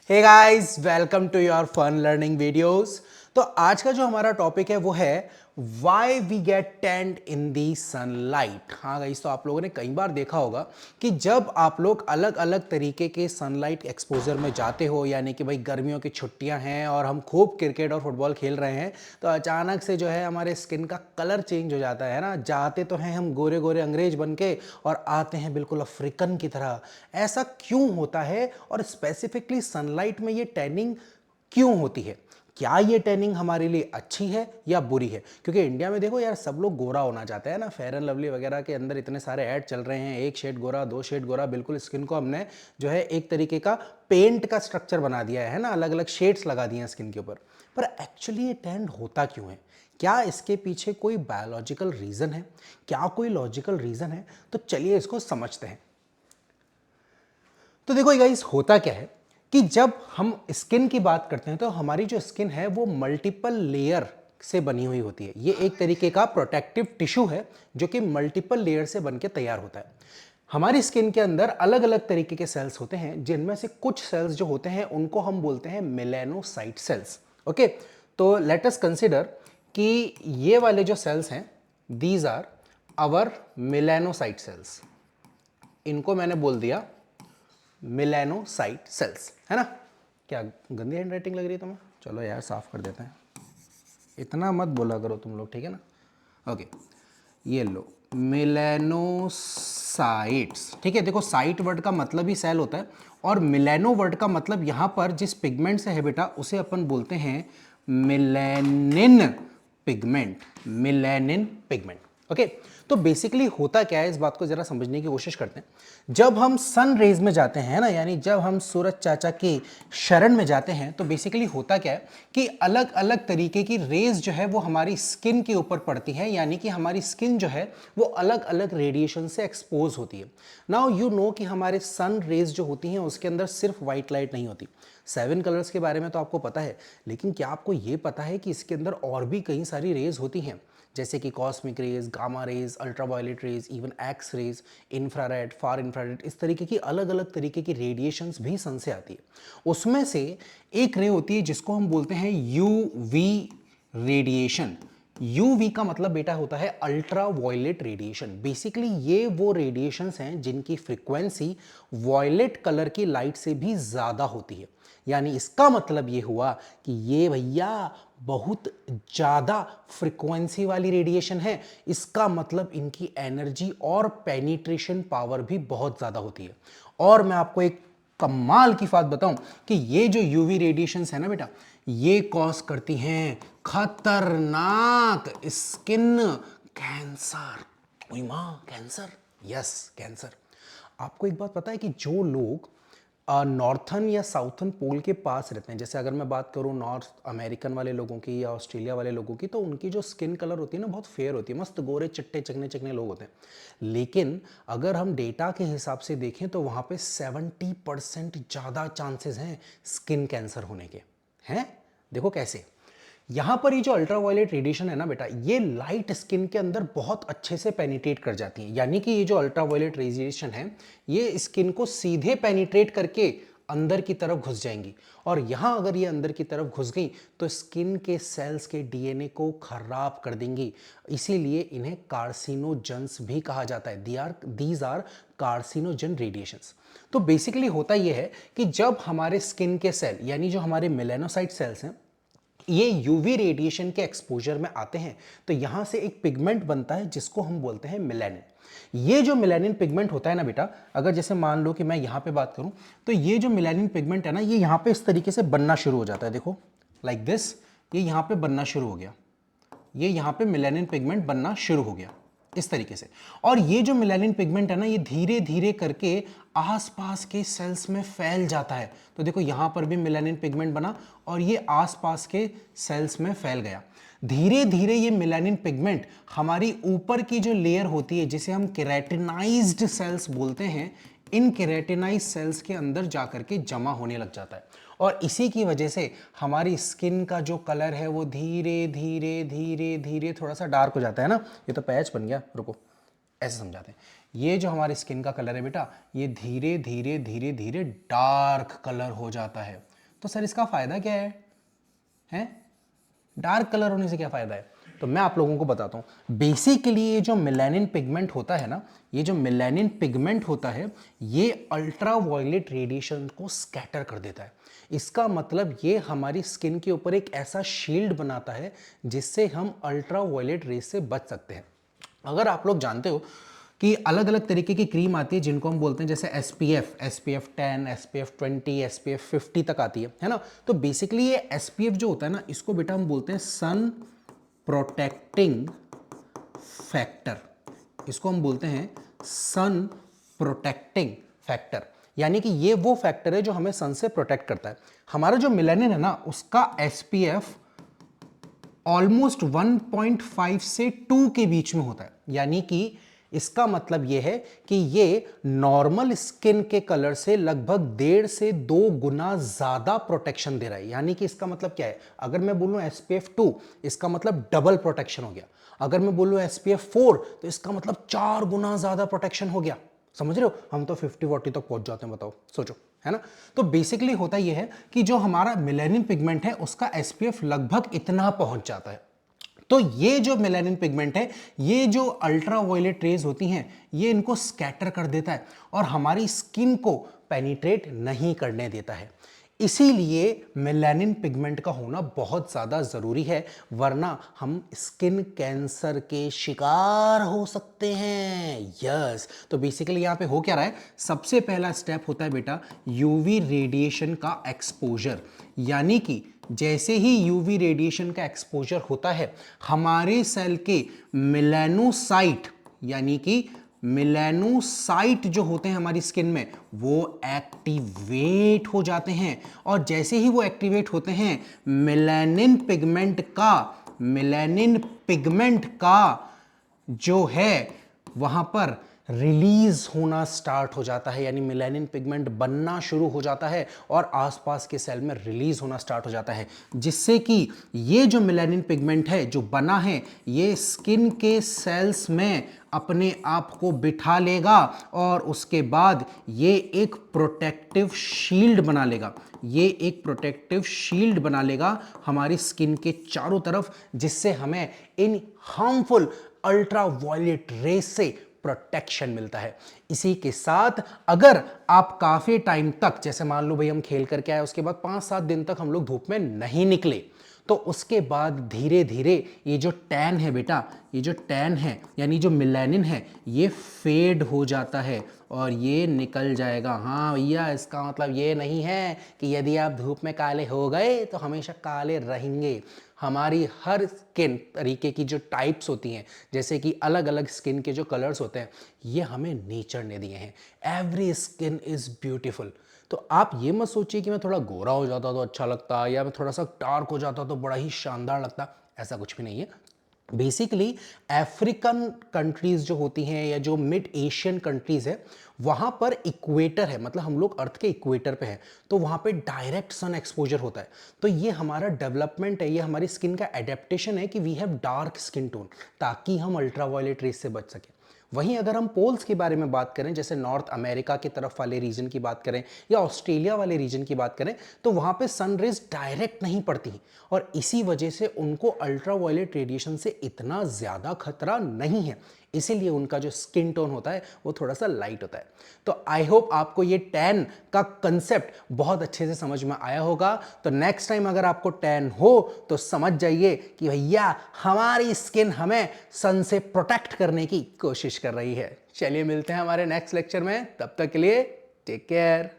Hey guys, welcome to your fun learning videos. तो आज का जो हमारा टॉपिक है वो है why we get tanned in the sunlight. हाँ गाइस, तो आप लोगों ने कई बार देखा होगा कि जब आप लोग अलग अलग तरीके के सनलाइट एक्सपोजर में जाते हो, यानी कि भाई गर्मियों की छुट्टियां हैं और हम खूब क्रिकेट और फुटबॉल खेल रहे हैं, तो अचानक से जो है हमारे स्किन का कलर चेंज हो जाता है ना। जाते तो हैं हम गोरे गोरे अंग्रेज बन के और आते हैं बिल्कुल अफ्रीकन की तरह। ऐसा क्यों होता है और स्पेसिफिकली सनलाइट में ये टैनिंग क्यों होती है? क्या ये टैनिंग हमारे लिए अच्छी है या बुरी है? क्योंकि इंडिया में देखो यार, सब लोग गोरा होना चाहते हैं ना। फेयर एंड लवली वगैरह के अंदर इतने सारे ऐड चल रहे हैं, एक शेड गोरा, दो शेड गोरा, बिल्कुल स्किन को हमने जो है एक तरीके का पेंट का स्ट्रक्चर बना दिया है ना, अलग अलग शेड्स लगा दिए हैं स्किन के ऊपर। पर एक्चुअली ये टैंड होता क्यों है? क्या इसके पीछे कोई बायोलॉजिकल रीजन है? क्या कोई लॉजिकल रीजन है? तो चलिए इसको समझते हैं। तो देखो गाइस, होता क्या है कि जब हम स्किन की बात करते हैं तो हमारी जो स्किन है वो मल्टीपल लेयर से बनी हुई होती है। ये एक तरीके का प्रोटेक्टिव टिश्यू है जो कि मल्टीपल लेयर से बनके तैयार होता है। हमारी स्किन के अंदर अलग अलग तरीके के सेल्स होते हैं, जिनमें से कुछ सेल्स जो होते हैं उनको हम बोलते हैं मेलानोसाइट सेल्स। ओके, तो लेट अस कंसिडर कि ये वाले जो सेल्स हैं, these are our melanocyte cells. इनको मैंने बोल दिया मेलानोसाइट सेल्स, है ना। क्या गंदी हैंड राइटिंग लग रही है तुम्हें? चलो यार, साफ कर देते हैं। इतना मत बोला करो तुम लोग, ठीक है ना। ओके, ये लो मेलानोसाइट्स। ठीक है, देखो साइट वर्ड का मतलब ही सेल होता है और मिलेनो वर्ड का मतलब यहां पर जिस पिगमेंट से है बेटा उसे अपन बोलते हैं melanin pigment. Melanin pigment. Okay, तो बेसिकली होता क्या है, इस बात को जरा समझने की कोशिश करते हैं। जब हम सन रेज में जाते हैं ना, यानी जब हम सूरज चाचा की शरण में जाते हैं, तो बेसिकली होता क्या है कि अलग अलग तरीके की रेज जो है वो हमारी स्किन के ऊपर पड़ती है, यानी कि हमारी स्किन जो है वो अलग अलग रेडिएशन से एक्सपोज होती है। नाउ यू नो कि हमारे सन रेज जो होती हैं उसके अंदर सिर्फ व्हाइट लाइट नहीं होती। 7 कलर्स के बारे में तो आपको पता है, लेकिन क्या आपको ये पता है कि इसके अंदर और भी कई सारी रेज होती हैं, जैसे कि cosmic rays, gamma rays, ultraviolet rays, even X rays, infrared, far infrared, इस तरीके की अलग अलग तरीके की रेडिएशंस भी सन से आती है। उसमें से एक रे होती है जिसको हम बोलते हैं यूवी रेडिएशन। यूवी का मतलब बेटा होता है अल्ट्रा वायलेट रेडिएशन। बेसिकली ये वो रेडिएशंस हैं जिनकी फ्रीक्वेंसी वॉयलेट कलर की लाइट से भी ज्यादा होती है। यानी इसका मतलब ये हुआ कि ये भैया बहुत ज्यादा फ्रीक्वेंसी वाली रेडिएशन है। इसका मतलब इनकी एनर्जी और पेनिट्रेशन पावर भी बहुत ज्यादा होती है। और मैं आपको एक कमाल की बात बताऊं कि ये जो यूवी रेडिएशंस है ना बेटा, ये कॉज करती हैं खतरनाक स्किन कैंसर। ओए मां, कैंसर! Yes, cancer. आपको एक बात पता है कि जो लोग नॉर्थन या साउथन पोल के पास रहते हैं, जैसे अगर मैं बात करूं नॉर्थ अमेरिकन वाले लोगों की या ऑस्ट्रेलिया वाले लोगों की, तो उनकी जो स्किन कलर होती है ना बहुत फेयर होती है, मस्त गोरे चिट्टे चिकने चिकने लोग होते हैं। लेकिन अगर हम डेटा के हिसाब से देखें तो वहां पे 70% ज़्यादा चांसेस हैं स्किन कैंसर होने के। हैं? देखो कैसे। यहां पर ये जो अल्ट्रावायलेट रेडिएशन है ना बेटा, ये लाइट स्किन के अंदर बहुत अच्छे से पेनिट्रेट कर जाती है। यानी कि ये जो अल्ट्रावायलेट रेडिएशन है ये स्किन को सीधे पेनिट्रेट करके अंदर की तरफ घुस जाएंगी। और यहां अगर ये अंदर की तरफ घुस गई तो स्किन के सेल्स के डीएनए को खराब कर देंगी। इसीलिए इन्हें कार्सिनोजेंस भी कहा जाता है। These are carcinogen radiations. तो बेसिकली होता यह है कि जब हमारे स्किन के सेल, यानी जो हमारे मेलानोसाइट सेल्स हैं, ये यूवी रेडिएशन के एक्सपोजर में आते हैं, तो यहां से एक पिगमेंट बनता है जिसको हम बोलते हैं मेलानिन। ये जो मेलानिन पिगमेंट होता है ना बेटा, अगर जैसे मान लो कि मैं यहां पे बात करूं, तो ये जो मेलानिन पिगमेंट है ना, ये यहां पे इस तरीके से बनना शुरू हो जाता है। देखो लाइक दिस, ये यहां पे बनना शुरू हो गया। ये यहां पे मेलानिन पिगमेंट बनना शुरू हो गया इस तरीके से। और ये जो मेलानिन पिगमेंट है ना, ये धीरे धीरे करके आसपास के सेल्स में फैल जाता है। तो देखो यहां पर भी मेलानिन पिगमेंट बना और ये आसपास के सेल्स में फैल गया। धीरे धीरे ये मेलानिन पिगमेंट हमारी ऊपर की जो लेयर होती है, जिसे हम केराटिनाइज्ड सेल्स बोलते हैं, इन केराटिनाइज सेल्स के अंदर जाकर के जमा होने लग जाता है। और इसी की वजह से हमारी स्किन का जो कलर है वो धीरे धीरे धीरे धीरे थोड़ा सा डार्क हो जाता है ना। ये तो पैच बन गया, रुको ऐसे समझाते हैं। ये जो हमारी स्किन का कलर है बेटा, ये धीरे धीरे धीरे धीरे डार्क कलर हो जाता है। तो सर इसका फायदा क्या है? डार्क कलर होने से क्या फायदा है? तो मैं आप लोगों को बताता हूं। बेसिकली ये जो मेलानिन पिगमेंट होता है ना, ये जो मेलानिन पिगमेंट होता है, ये अल्ट्रा वायलेट रेडिएशन को स्कैटर कर देता है। इसका मतलब ये हमारी स्किन के ऊपर एक ऐसा शील्ड बनाता है जिससे हम अल्ट्रा वायलेट रेस से बच सकते हैं। अगर आप लोग जानते हो कि अलग अलग तरीके की क्रीम आती है जिनको हम बोलते हैं जैसे SPF 10, SPF 20, SPF 50 तक आती है ना। तो बेसिकली ये SPF जो होता है ना, इसको बेटा हम बोलते हैं सन प्रोटेक्टिंग फैक्टर। इसको हम बोलते हैं सन प्रोटेक्टिंग फैक्टर, यानी कि ये वो फैक्टर है जो हमें सन से प्रोटेक्ट करता है। हमारा जो मेलानिन है ना, उसका SPF ऑलमोस्ट 1.5 से 2 के बीच में होता है, यानी कि इसका मतलब यह है कि ये नॉर्मल स्किन के कलर से लगभग 1.5 से 2 गुना ज्यादा प्रोटेक्शन दे रहा है। यानी कि इसका मतलब क्या है? अगर मैं बोलूं SPF 2, इसका मतलब डबल प्रोटेक्शन हो गया। अगर मैं बोलूं SPF 4, तो इसका मतलब 4 गुना ज्यादा प्रोटेक्शन हो गया। समझ रहे हो? हम तो 50-40 तक पहुंच जाते हैं, बताओ, सोचो, है ना। तो बेसिकली होता यह है कि जो हमारा मेलानिन पिगमेंट है उसका SPF लगभग इतना पहुंच जाता है। तो ये जो मेलानिन पिगमेंट है, ये जो अल्ट्रा वायलेट रेज होती हैं, ये इनको स्कैटर कर देता है और हमारी स्किन को पेनिट्रेट नहीं करने देता है। इसीलिए मेलानिन पिगमेंट का होना बहुत ज़्यादा ज़रूरी है, वरना हम स्किन कैंसर के शिकार हो सकते हैं। यस, तो बेसिकली यहाँ पे हो क्या रहा है? सबसे पहला स्टेप होता है बेटा यूवी रेडिएशन का एक्सपोजर, यानी कि जैसे ही यूवी रेडिएशन का एक्सपोजर होता है, हमारे सेल के मेलानोसाइट, यानी कि मेलानोसाइट जो होते हैं हमारी स्किन में, वो एक्टिवेट हो जाते हैं। और जैसे ही वो एक्टिवेट होते हैं, मेलानिन पिगमेंट का जो है वहां पर रिलीज होना स्टार्ट हो जाता है, यानी मेलानिन पिगमेंट बनना शुरू हो जाता है और आसपास के सेल में रिलीज होना स्टार्ट हो जाता है, जिससे कि ये जो मेलानिन पिगमेंट है जो बना है, ये स्किन के सेल्स में अपने आप को बिठा लेगा और उसके बाद ये एक प्रोटेक्टिव शील्ड बना लेगा। ये एक प्रोटेक्टिव शील्ड बना लेगा हमारी स्किन के चारों तरफ, जिससे हमें इन हार्मफुल अल्ट्रा वायलेट रेस से प्रोटेक्शन मिलता है। इसी के साथ अगर आप काफी टाइम तक, जैसे मान लो भाई हम खेल करके आए, उसके बाद 5-7 दिन तक हम लोग धूप में नहीं निकले, तो उसके बाद धीरे धीरे ये जो टैन है बेटा, ये जो टैन है यानी जो मेलानिन है, ये फेड हो जाता है और ये निकल जाएगा। हाँ भैया, इसका मतलब ये नहीं है कि यदि आप धूप में काले हो गए तो हमेशा काले रहेंगे। हमारी हर स्किन तरीके की जो टाइप्स होती हैं, जैसे कि अलग अलग स्किन के जो कलर्स होते हैं, ये हमें नेचर ने दिए हैं। Every skin is beautiful. तो आप ये मत सोचिए कि मैं थोड़ा गोरा हो जाता तो अच्छा लगता, या मैं थोड़ा सा डार्क हो जाता तो बड़ा ही शानदार लगता, ऐसा कुछ भी नहीं है। बेसिकली अफ्रीकन कंट्रीज जो होती हैं या जो मिड एशियन कंट्रीज है, वहां पर इक्वेटर है, मतलब हम लोग अर्थ के इक्वेटर पे हैं, तो वहां पे डायरेक्ट सन एक्सपोजर होता है। तो ये हमारा डेवलपमेंट है, ये हमारी स्किन का एडेप्टेशन है कि we have dark skin tone, ताकि हम अल्ट्रावायलेट रेस से बच सकें। वहीं अगर हम पोल्स के बारे में बात करें, जैसे नॉर्थ अमेरिका की तरफ वाले रीजन की बात करें या ऑस्ट्रेलिया वाले रीजन की बात करें, तो वहां पे सन रेज डायरेक्ट नहीं पड़ती और इसी वजह से उनको अल्ट्रावायलेट रेडिएशन से इतना ज्यादा खतरा नहीं है। इसीलिए उनका जो स्किन टोन होता है वो थोड़ा सा लाइट होता है। तो आई होप आपको ये टैन का कंसेप्ट बहुत अच्छे से समझ में आया होगा। तो नेक्स्ट टाइम अगर आपको टैन हो तो समझ जाइए कि भैया हमारी स्किन हमें सन से प्रोटेक्ट करने की कोशिश कर रही है। चलिए मिलते हैं हमारे नेक्स्ट लेक्चर में, तब तक के लिए टेक केयर।